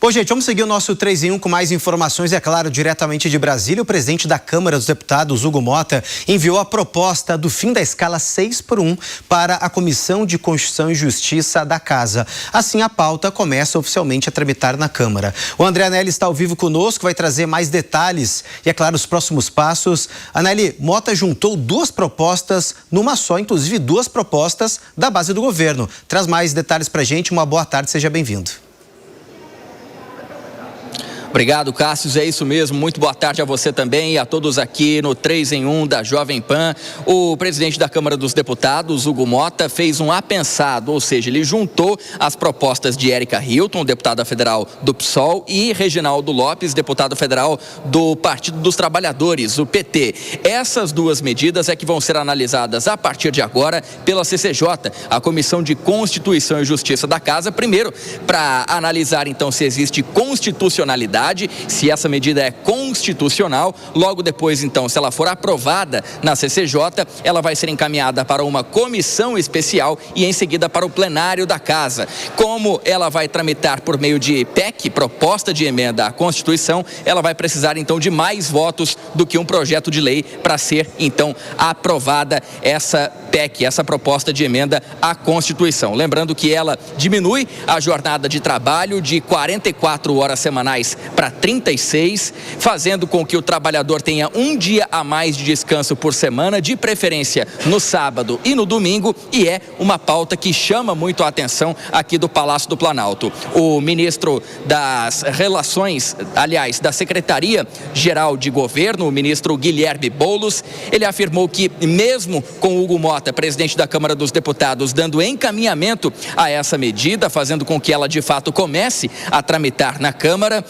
Bom, gente, vamos seguir o nosso 3 em 1 com mais informações. É claro, diretamente de Brasília, o presidente da Câmara dos Deputados, Hugo Motta, enviou a proposta do fim da escala 6x1 para a Comissão de Constituição e Justiça da Casa. Assim, a pauta começa oficialmente a tramitar na Câmara. O André Anelli está ao vivo conosco, vai trazer mais detalhes e, é claro, os próximos passos. Anelli, Motta juntou duas propostas numa só, inclusive duas propostas da base do governo. Traz mais detalhes para a gente. Uma boa tarde, seja bem-vindo. Obrigado, Cássio. É isso mesmo. Muito boa tarde a você também e a todos aqui no 3 em 1 da Jovem Pan. O presidente da Câmara dos Deputados, Hugo Motta, fez um apensado, ou seja, ele juntou as propostas de Érica Hilton, deputada federal do PSOL, e Reginaldo Lopes, deputado federal do Partido dos Trabalhadores, o PT. Essas duas medidas é que vão ser analisadas a partir de agora pela CCJ, a Comissão de Constituição e Justiça da Casa, primeiro para analisar então se existe constitucionalidade, se essa medida é constitucional. Logo depois, então, se ela for aprovada na CCJ, ela vai ser encaminhada para uma comissão especial e em seguida para o plenário da Casa. Como ela vai tramitar por meio de PEC, proposta de emenda à Constituição, ela vai precisar então de mais votos do que um projeto de lei para ser então aprovada essa PEC, essa proposta de emenda à Constituição. Lembrando que ela diminui a jornada de trabalho de 44 horas semanais para 36, fazendo com que o trabalhador tenha um dia a mais de descanso por semana, de preferência no sábado e no domingo, e é uma pauta que chama muito a atenção aqui do Palácio do Planalto. O ministro das Relações, aliás, da Secretaria-Geral de Governo, o ministro Guilherme Boulos, ele afirmou que mesmo com Hugo Motta, presidente da Câmara dos Deputados, dando encaminhamento a essa medida, fazendo com que ela de fato comece a tramitar na Câmara,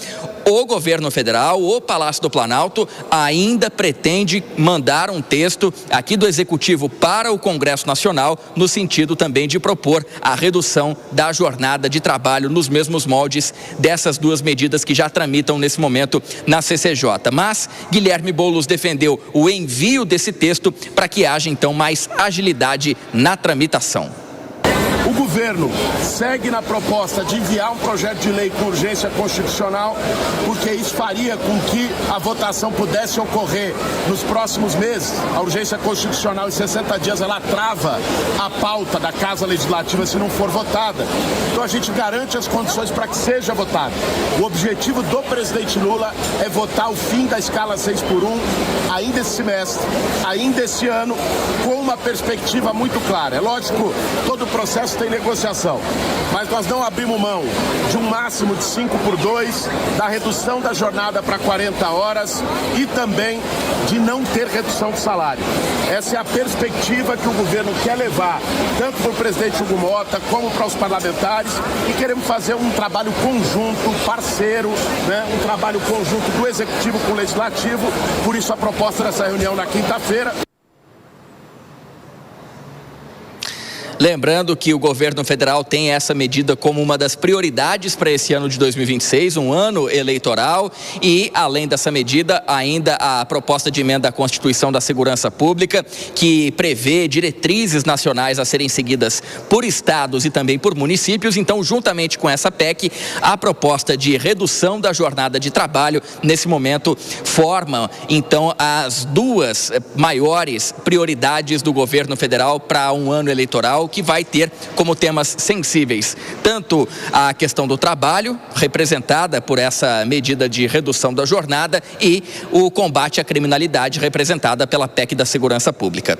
o governo federal, o Palácio do Planalto, ainda pretende mandar um texto aqui do Executivo para o Congresso Nacional, no sentido também de propor a redução da jornada de trabalho nos mesmos moldes dessas duas medidas que já tramitam nesse momento na CCJ. Mas Guilherme Boulos defendeu o envio desse texto para que haja então mais agilidade na tramitação. O governo segue na proposta de enviar um projeto de lei com urgência constitucional, porque isso faria com que a votação pudesse ocorrer nos próximos meses. A urgência constitucional em 60 dias, ela trava a pauta da Casa Legislativa se não for votada. Então a gente garante as condições para que seja votada. O objetivo do presidente Lula é votar o fim da escala 6x1 ainda esse semestre, ainda esse ano, com uma perspectiva muito clara. É lógico, todo o processo tem negociação, mas nós não abrimos mão de um máximo de 5x2, da redução da jornada para 40 horas e também de não ter redução de salário. Essa é a perspectiva que o governo quer levar, tanto para o presidente Hugo Motta como para os parlamentares, e queremos fazer um trabalho conjunto, parceiro, um trabalho conjunto do Executivo com o Legislativo. Por isso a proposta dessa reunião na quinta-feira. Lembrando que o governo federal tem essa medida como uma das prioridades para esse ano de 2026, um ano eleitoral, e além dessa medida, ainda a proposta de emenda à Constituição da Segurança Pública, que prevê diretrizes nacionais a serem seguidas por estados e também por municípios. Então, juntamente com essa PEC, a proposta de redução da jornada de trabalho, nesse momento, formam então as duas maiores prioridades do governo federal para um ano eleitoral, que vai ter como temas sensíveis tanto a questão do trabalho, representada por essa medida de redução da jornada, e o combate à criminalidade, representada pela PEC da Segurança Pública.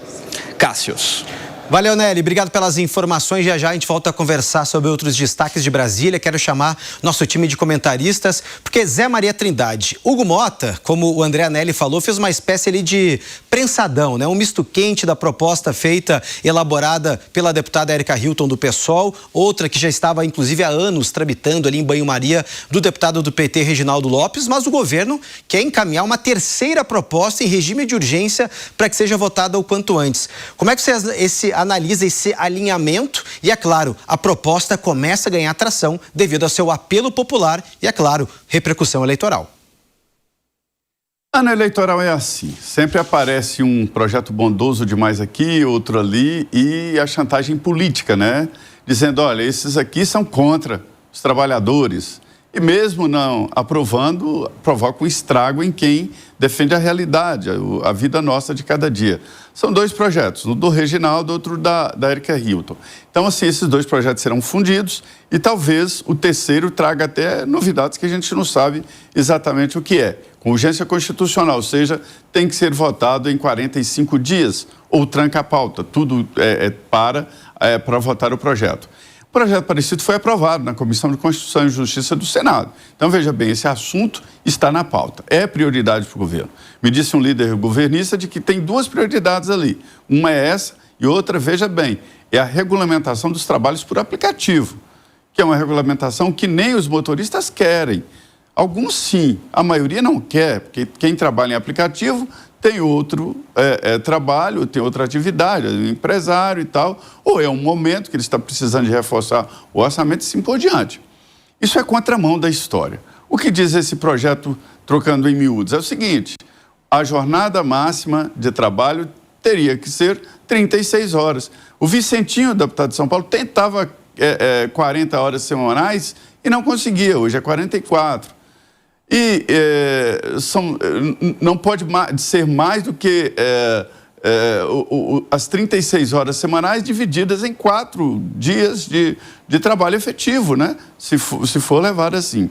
Cássius. Valeu, Nelly. Obrigado pelas informações. Já já a gente volta a conversar sobre outros destaques de Brasília. Quero chamar nosso time de comentaristas, porque Zé Maria Trindade, Hugo Motta, como o André Anelli falou, fez uma espécie ali de prensadão, né? Um misto quente da proposta feita, elaborada pela deputada Érica Hilton do PSOL, outra que já estava, inclusive, há anos tramitando ali em banho-maria do deputado do PT, Reginaldo Lopes, mas o governo quer encaminhar uma terceira proposta em regime de urgência para que seja votada o quanto antes. Como é que você analisa esse alinhamento? E, é claro, a proposta começa a ganhar tração devido ao seu apelo popular e, é claro, repercussão eleitoral. Ano eleitoral é assim, sempre aparece um projeto bondoso demais aqui, outro ali, e a chantagem política, né? Dizendo, olha, esses aqui são contra os trabalhadores, e mesmo não aprovando, provoca um estrago em quem defende a realidade, a vida nossa de cada dia. São 2 projetos, um do Reginaldo, outro da Erika Hilton. Então, assim, esses 2 projetos serão fundidos e talvez o terceiro traga até novidades que a gente não sabe exatamente o que é. Com urgência constitucional, ou seja, tem que ser votado em 45 dias ou tranca a pauta, tudo para votar o projeto. O projeto parecido foi aprovado na Comissão de Constituição e Justiça do Senado. Então, veja bem, esse assunto está na pauta. É prioridade para o governo. Me disse um líder governista de que tem 2 prioridades ali. Uma é essa e outra, veja bem, é a regulamentação dos trabalhos por aplicativo, que é uma regulamentação que nem os motoristas querem. Alguns sim, a maioria não quer, porque quem trabalha em aplicativo tem outro trabalho, tem outra atividade, é um empresário e tal, ou é um momento que ele está precisando de reforçar o orçamento e assim por diante. Isso é contramão da história. O que diz esse projeto, trocando em miúdos, é o seguinte: a jornada máxima de trabalho teria que ser 36 horas. O Vicentinho, deputado de São Paulo, tentava 40 horas semanais e não conseguia, hoje é 44. E não pode ser mais do que as 36 horas semanais divididas em 4 dias de trabalho efetivo, né? Se for levado assim.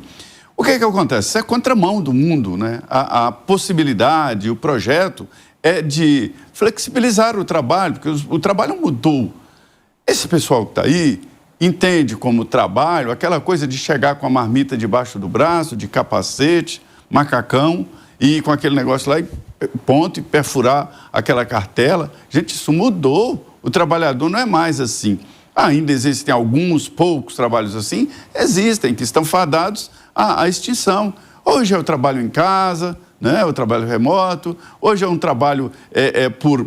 O que acontece? Isso é contramão do mundo, né? A possibilidade, o projeto é de flexibilizar o trabalho, porque o trabalho mudou. Esse pessoal que está aí entende como trabalho aquela coisa de chegar com a marmita debaixo do braço, de capacete, macacão, e ir com aquele negócio lá e ponto, e perfurar aquela cartela. Gente, isso mudou. O trabalhador não é mais assim. Ainda existem alguns poucos trabalhos assim, existem, que estão fadados à extinção. Hoje é o trabalho em casa, né? O trabalho remoto, hoje é um trabalho por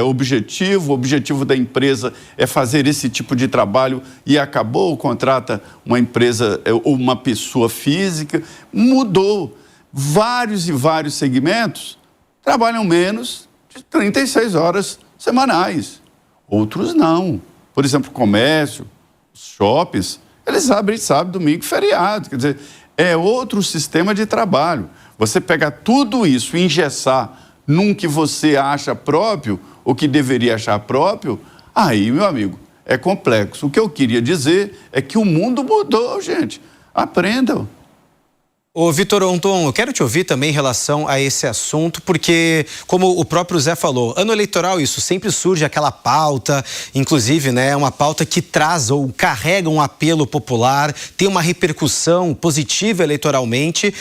objetivo, o objetivo da empresa é fazer esse tipo de trabalho e acabou, contrata uma empresa ou uma pessoa física, mudou. Vários e vários segmentos trabalham menos de 36 horas semanais, outros não. Por exemplo, comércio, shoppings, eles abrem sábado, domingo e feriado, quer dizer, é outro sistema de trabalho. Você pegar tudo isso e engessar num que você acha próprio, ou que deveria achar próprio, aí, meu amigo, é complexo. O que eu queria dizer é que o mundo mudou, gente. Aprendam. Ô, Vitor Anton, eu quero te ouvir também em relação a esse assunto, porque, como o próprio Zé falou, ano eleitoral, isso sempre surge aquela pauta, inclusive, né, uma pauta que traz ou carrega um apelo popular, tem uma repercussão positiva eleitoralmente.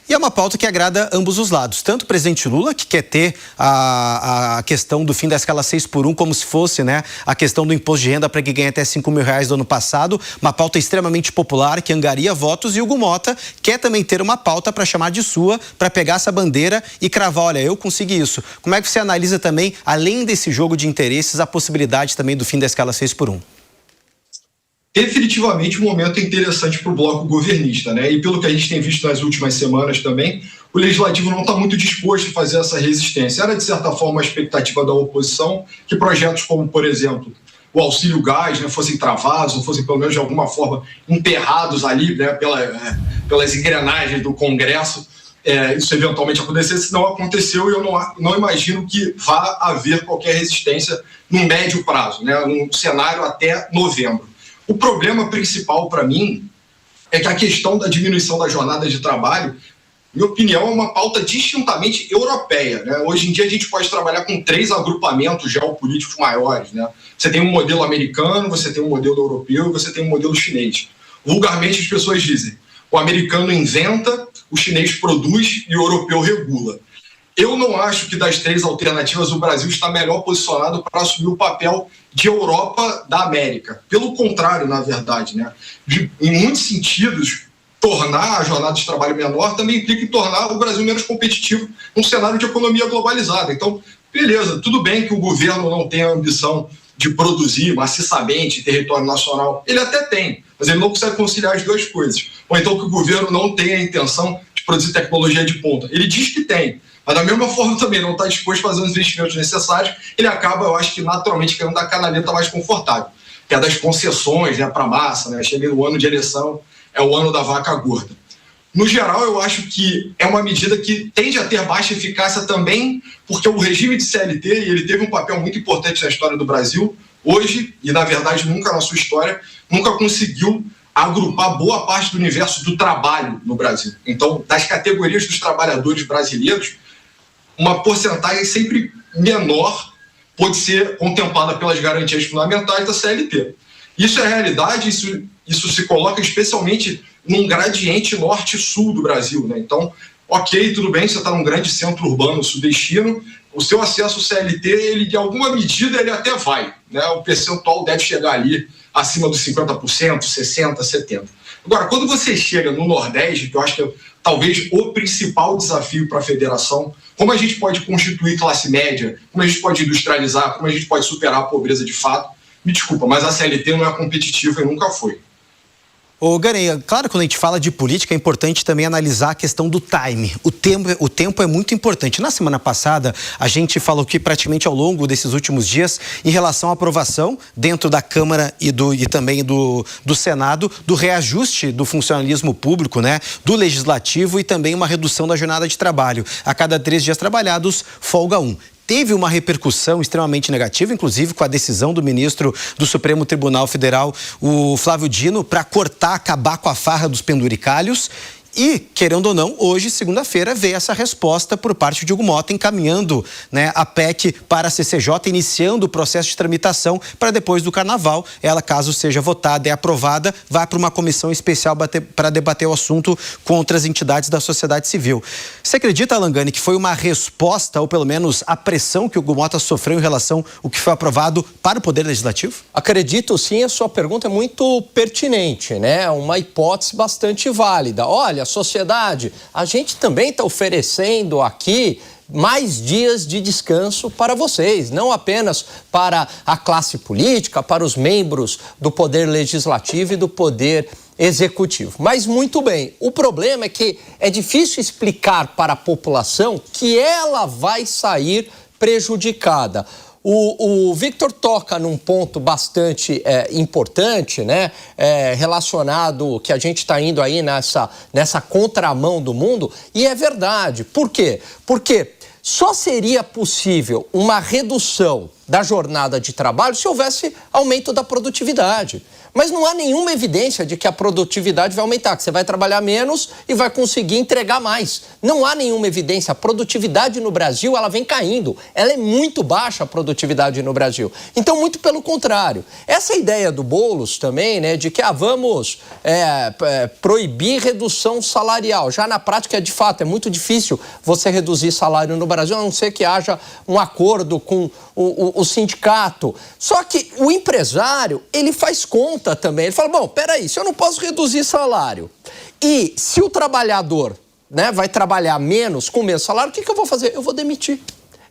E é uma pauta que agrada ambos os lados. Tanto o presidente Lula, que quer ter a questão do fim da escala 6x1, como se fosse, né, a questão do imposto de renda para quem ganha até R$5.000 do ano passado, uma pauta extremamente popular, que angaria votos, e o Hugo Motta quer também ter uma pauta para chamar de sua, para pegar essa bandeira e cravar, olha, eu consegui isso. Como é que você analisa também, além desse jogo de interesses, a possibilidade também do fim da escala 6x1? Definitivamente um momento interessante para o bloco governista, né? E pelo que a gente tem visto nas últimas semanas também, o Legislativo não está muito disposto a fazer essa resistência. Era, de certa forma, a expectativa da oposição que projetos como, por exemplo, o auxílio gás, né, fossem travados, ou fossem, pelo menos, de alguma forma, emperrados ali, né, pelas engrenagens do Congresso, isso eventualmente acontecesse. Não aconteceu, e eu não imagino que vá haver qualquer resistência no médio prazo, né, num cenário até novembro. O problema principal para mim é que a questão da diminuição da jornada de trabalho, minha opinião, é uma pauta distintamente europeia, né? Hoje em dia a gente pode trabalhar com 3 agrupamentos geopolíticos maiores, né? Você tem um modelo americano, você tem um modelo europeu e você tem um modelo chinês. Vulgarmente as pessoas dizem, o americano inventa, o chinês produz e o europeu regula. Eu não acho que das 3 alternativas o Brasil está melhor posicionado para assumir o papel de Europa da América. Pelo contrário, na verdade, né? Em muitos sentidos, tornar a jornada de trabalho menor também implica em tornar o Brasil menos competitivo num cenário de economia globalizada. Então, beleza, tudo bem que o governo não tem a ambição de produzir maciçamente em território nacional. Ele até tem, mas ele não consegue conciliar as duas coisas. Ou então que o governo não tem a intenção de produzir tecnologia de ponta. Ele diz que tem, mas da mesma forma também não está disposto a fazer os investimentos necessários. Ele acaba, eu acho que naturalmente, querendo dar a canaleta mais confortável, que é das concessões, né, para a massa, né? Chega no ano de eleição é o ano da vaca gorda. No geral, eu acho que é uma medida que tende a ter baixa eficácia também, porque o regime de CLT, ele teve um papel muito importante na história do Brasil, hoje, e na verdade nunca na sua história, nunca conseguiu agrupar boa parte do universo do trabalho no Brasil. Então, das categorias dos trabalhadores brasileiros, uma porcentagem sempre menor pode ser contemplada pelas garantias fundamentais da CLT. Isso é realidade, isso se coloca especialmente num gradiente norte-sul do Brasil, né? Então, ok, tudo bem, você está num grande centro urbano sudestino, o seu acesso ao CLT, ele de alguma medida ele até vai, né? O percentual deve chegar ali acima dos 50%, 60%, 70%. Agora, quando você chega no Nordeste, que eu acho que é talvez o principal desafio para a federação, como a gente pode constituir classe média, como a gente pode industrializar, como a gente pode superar a pobreza de fato, me desculpa, mas a CLT não é competitiva e nunca foi. Ô, Garanhão, claro, quando a gente fala de política, é importante também analisar a questão do time. O tempo é muito importante. Na semana passada, a gente falou que praticamente ao longo desses últimos dias, em relação à aprovação dentro da Câmara e também do Senado, do reajuste do funcionalismo público, né, do Legislativo e também uma redução da jornada de trabalho. A cada 3 dias trabalhados, folga 1. Teve uma repercussão extremamente negativa, inclusive com a decisão do ministro do Supremo Tribunal Federal, o Flávio Dino, para acabar com a farra dos penduricalhos. E, querendo ou não, hoje, segunda-feira, veio essa resposta por parte de Hugo Motta, encaminhando, né, a PEC para a CCJ, iniciando o processo de tramitação para depois do Carnaval. Ela, caso seja votada e aprovada, vai para uma comissão especial para debater o assunto com outras entidades da sociedade civil. Você acredita, Langani, que foi uma resposta, ou pelo menos a pressão que o Hugo Motta sofreu em relação ao que foi aprovado para o Poder Legislativo? Acredito sim, a sua pergunta é muito pertinente, né? Uma hipótese bastante válida. Olha, sociedade, a gente também está oferecendo aqui mais dias de descanso para vocês, não apenas para a classe política, para os membros do Poder Legislativo e do Poder Executivo. Mas muito bem, o problema é que é difícil explicar para a população que ela vai sair prejudicada. O Victor toca num ponto bastante importante, né? Relacionado que a gente está indo aí nessa contramão do mundo, e é verdade. Por quê? Porque só seria possível uma redução da jornada de trabalho se houvesse aumento da produtividade. Mas não há nenhuma evidência de que a produtividade vai aumentar, que você vai trabalhar menos e vai conseguir entregar mais. Não há nenhuma evidência. A produtividade no Brasil, ela vem caindo. Ela é muito baixa, a produtividade no Brasil. Então, muito pelo contrário. Essa ideia do Boulos também, né, de que vamos proibir redução salarial. Já na prática, de fato, é muito difícil você reduzir salário no Brasil, a não ser que haja um acordo com o sindicato. Só que o empresário, ele faz conta também. Ele fala, bom, peraí, se eu não posso reduzir salário e se o trabalhador, né, vai trabalhar menos com o mesmo salário, o que eu vou fazer? Eu vou demitir.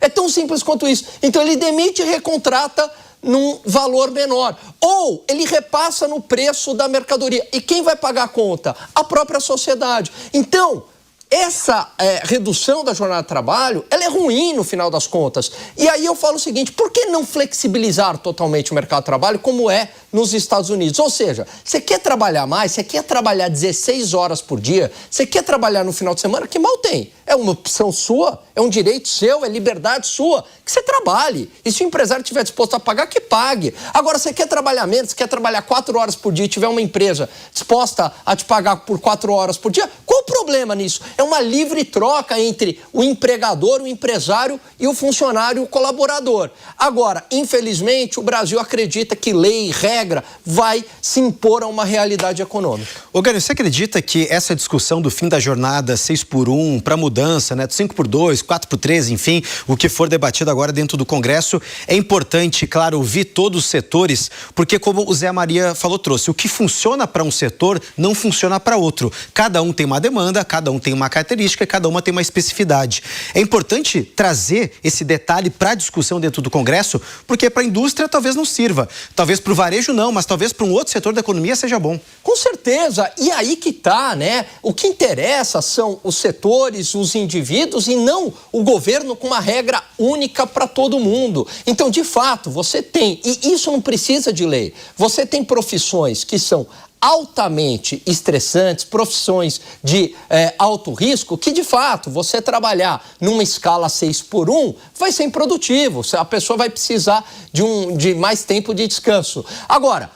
É tão simples quanto isso. Então ele demite e recontrata num valor menor. Ou ele repassa no preço da mercadoria. E quem vai pagar a conta? A própria sociedade. Então, essa redução da jornada de trabalho, ela é ruim no final das contas. E aí eu falo o seguinte, por que não flexibilizar totalmente o mercado de trabalho como é nos Estados Unidos? Ou seja, você quer trabalhar mais, você quer trabalhar 16 horas por dia, você quer trabalhar no final de semana, que mal tem. É uma opção sua, é um direito seu, é liberdade sua, que você trabalhe. E se o empresário estiver disposto a pagar, que pague. Agora, você quer trabalhar menos, você quer trabalhar 4 horas por dia e tiver uma empresa disposta a te pagar por 4 horas por dia, qual o problema nisso? É uma livre troca entre o empregador, o empresário e o funcionário, o colaborador. Agora, infelizmente, o Brasil acredita que lei e regra vai se impor a uma realidade econômica. Ô, Gary, você acredita que essa discussão do fim da jornada 6x1 para mudança, né, 5x2, 4x3, enfim, o que for debatido agora dentro do Congresso, é importante, claro, ouvir todos os setores, porque como o Zé Maria falou, trouxe, o que funciona para um setor não funciona para outro. Cada um tem uma demanda, cada um tem uma característica, cada uma tem uma especificidade. É importante trazer esse detalhe para a discussão dentro do Congresso, porque para a indústria talvez não sirva, talvez para o varejo não, mas talvez para um outro setor da economia seja bom. Com certeza, e aí que tá, né? O que interessa são os setores, os indivíduos e não o governo com uma regra única para todo mundo. Então, de fato, você tem, e isso não precisa de lei, você tem profissões que são altamente estressantes, profissões de alto risco, que de fato você trabalhar numa escala 6x1 vai ser improdutivo, a pessoa vai precisar de mais tempo de descanso. Agora,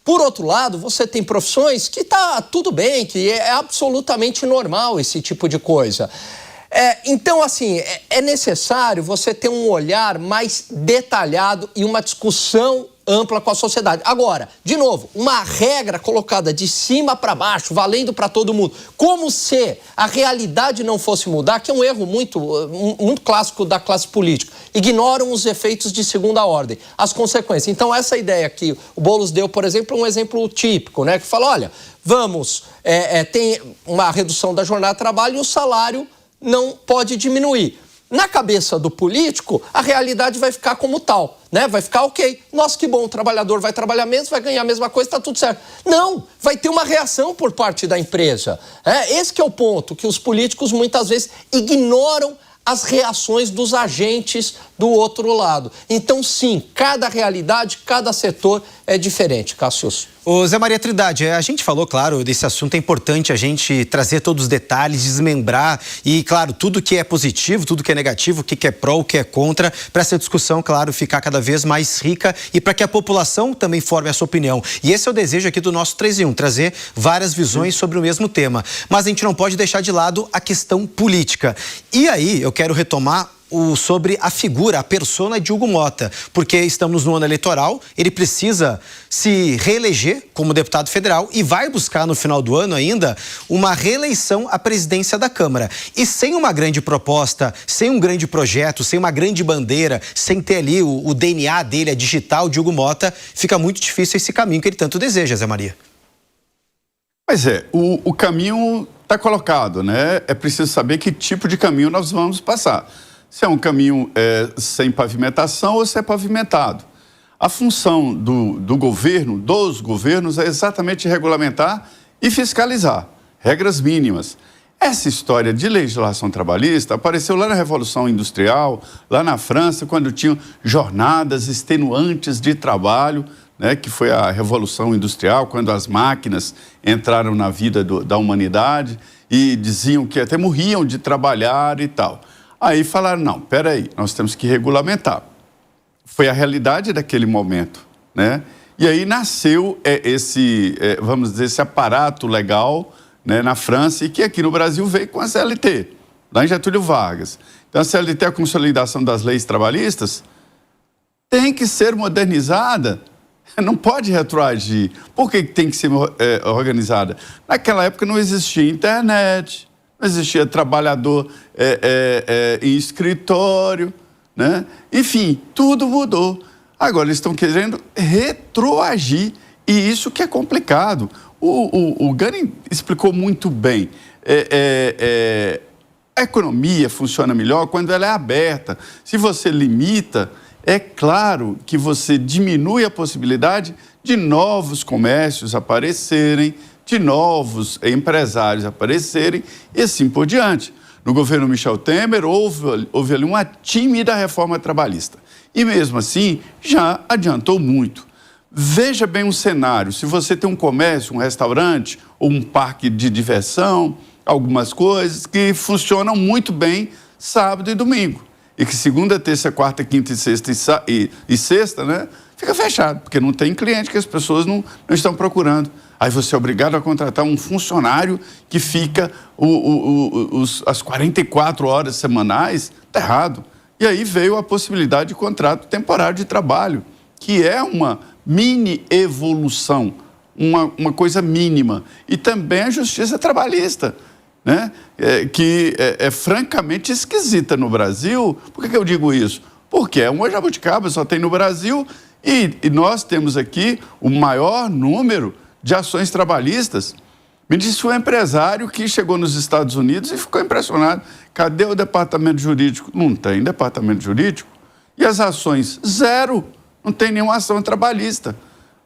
por outro lado, você tem profissões que tá tudo bem, que é absolutamente normal esse tipo de coisa. Então, assim, é necessário você ter um olhar mais detalhado e uma discussão ampla com a sociedade. Agora, de novo, uma regra colocada de cima para baixo, valendo para todo mundo, como se a realidade não fosse mudar, que é um erro muito clássico da classe política. Ignoram os efeitos de segunda ordem, as consequências. Então, essa ideia que o Boulos deu, por exemplo, é um exemplo típico, né? Que fala, olha, tem uma redução da jornada de trabalho e o salário não pode diminuir. Na cabeça do político, a realidade vai ficar como tal, né? Vai ficar ok. Nossa, que bom, o trabalhador vai trabalhar menos, vai ganhar a mesma coisa, tá tudo certo. Não, vai ter uma reação por parte da empresa. Esse que é o ponto, que os políticos muitas vezes ignoram as reações dos agentes do outro lado. Então, sim, cada realidade, cada setor é diferente, Cassius. Ô Zé Maria Trindade, a gente falou, claro, desse assunto, é importante a gente trazer todos os detalhes, desmembrar e, claro, tudo que é positivo, tudo que é negativo, o que é pró, o que é contra, para essa discussão, claro, ficar cada vez mais rica e para que a população também forme a sua opinião. E esse é o desejo aqui do nosso 3 em 1, trazer várias visões sobre o mesmo tema. Mas a gente não pode deixar de lado a questão política. E aí, eu quero retomar sobre a figura, a persona de Hugo Motta, porque estamos no ano eleitoral, ele precisa se reeleger como deputado federal e vai buscar no final do ano ainda uma reeleição à presidência da Câmara. E sem uma grande proposta, sem um grande projeto, sem uma grande bandeira, sem ter ali o DNA dele, a digital de Hugo Motta, fica muito difícil esse caminho que ele tanto deseja, Zé Maria. Pois é, o caminho está colocado, né? É preciso saber que tipo de caminho nós vamos passar. Se é um caminho sem pavimentação ou se é pavimentado. A função do governo, dos governos, é exatamente regulamentar e fiscalizar, regras mínimas. Essa história de legislação trabalhista apareceu lá na Revolução Industrial, lá na França, quando tinham jornadas extenuantes de trabalho, né, que foi a Revolução Industrial, quando as máquinas entraram na vida da humanidade e diziam que até morriam de trabalhar e tal. Aí falaram, não, peraí, nós temos que regulamentar. Foi a realidade daquele momento, né? E aí nasceu vamos dizer, esse aparato legal, né, na França e que aqui no Brasil veio com a CLT, lá em Getúlio Vargas. Então a CLT, a consolidação das leis trabalhistas, tem que ser modernizada, não pode retroagir. Por que tem que ser organizada? Naquela época não existia internet, não existia trabalhador em escritório, né? Enfim, tudo mudou. Agora eles estão querendo retroagir e isso que é complicado. O Gunning explicou muito bem. A economia funciona melhor quando ela é aberta. Se você limita, é claro que você diminui a possibilidade de novos comércios aparecerem, de novos empresários aparecerem e assim por diante. No governo Michel Temer, houve ali uma tímida reforma trabalhista. E mesmo assim, já adiantou muito. Veja bem um cenário, se você tem um comércio, um restaurante ou um parque de diversão, algumas coisas que funcionam muito bem sábado e domingo. E que segunda, terça, quarta, quinta e sexta, né, fica fechado, porque não tem cliente, que as pessoas não estão procurando. Aí você é obrigado a contratar um funcionário que fica as 44 horas semanais, está errado. E aí veio a possibilidade de contrato temporário de trabalho, que é uma mini evolução, uma coisa mínima. E também a justiça trabalhista, né? Que é francamente esquisita no Brasil. Por que eu digo isso? Porque é uma jabuticaba, só tem no Brasil e nós temos aqui o maior número de ações trabalhistas. Me disse um empresário que chegou nos Estados Unidos e ficou impressionado. Cadê o departamento jurídico? Não tem departamento jurídico. E as ações? Zero. Não tem nenhuma ação trabalhista.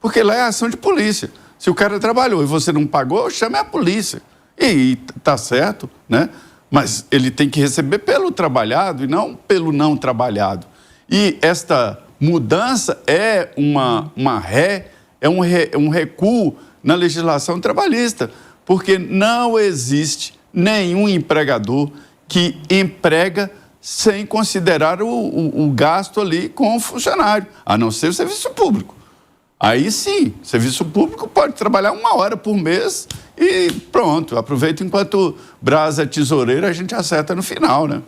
Porque lá é ação de polícia. Se o cara trabalhou e você não pagou, chame a polícia. E tá certo, né? Mas ele tem que receber pelo trabalhado e não pelo não trabalhado. E esta mudança é um recuo na legislação trabalhista, porque não existe nenhum empregador que emprega sem considerar o gasto ali com o funcionário, a não ser o serviço público. Aí sim, serviço público pode trabalhar 1 hora por mês e pronto, aproveita enquanto brasa tesoureira, a gente acerta no final, né?